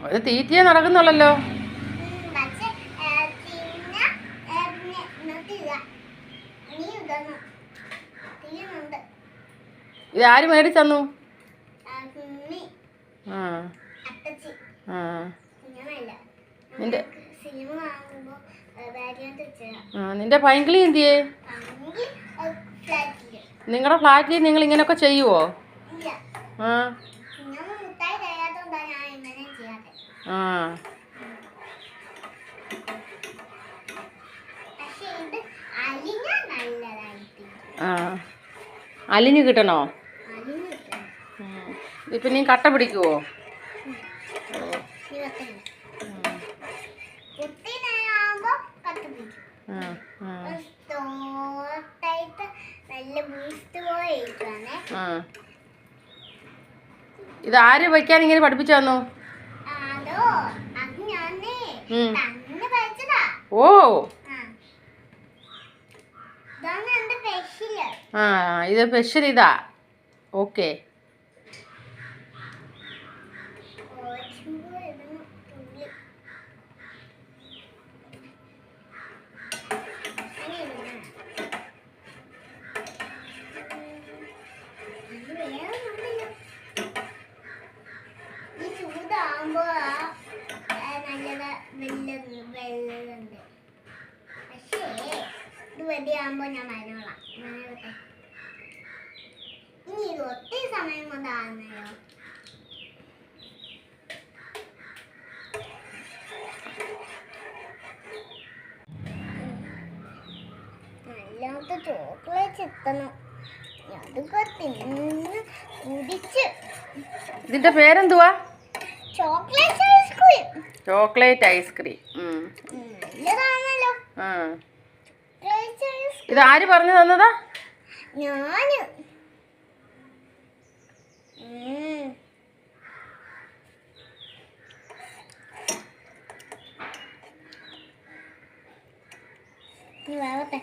ഒരു തീറ്റയെ നടക്കുന്നുള്ളല്ലോ. ഇത് ആര് മേടിച്ചന്നു? ആ ആ നിന്റെ പൈങ്കിളി എന്തിയേ? നിങ്ങളുടെ ഫ്ലാറ്റിൽ നിങ്ങൾ ഇങ്ങനെയൊക്കെ ചെയ്യുവോ? ആ ആ ആ അലിഞ്ഞു കിട്ടണോ? ഇപ്പം നീ കട്ട പിടിക്കുവോ? ഇത് ആര് വയ്ക്കാൻ ഇങ്ങനെ പഠിപ്പിച്ചു തന്നു? ഓ ആ ഇത് സ്പെഷ്യൽ ഇതാ. ഓക്കെ. വെടിയാകുമ്പോ ഞാൻ വരോളാം. ഇനി ഇത് ഒത്തിരി സമയം കൊണ്ടാകുന്നയോ? നല്ലാത്ത ചോക്ലേറ്റ് എത്തണം. അതൊക്കെ തിന്ന് കുടിച്ച്. ഇതിന്റെ പേരെന്തുവാ? Chocolate ice cream. ചോക്ലേറ്റ് ഐസ്ക്രീം നല്ലതാണല്ലോ. ആ ഇത് ആര് പറഞ്ഞു തന്നതാ? ഞാന്. വേവട്ടെ.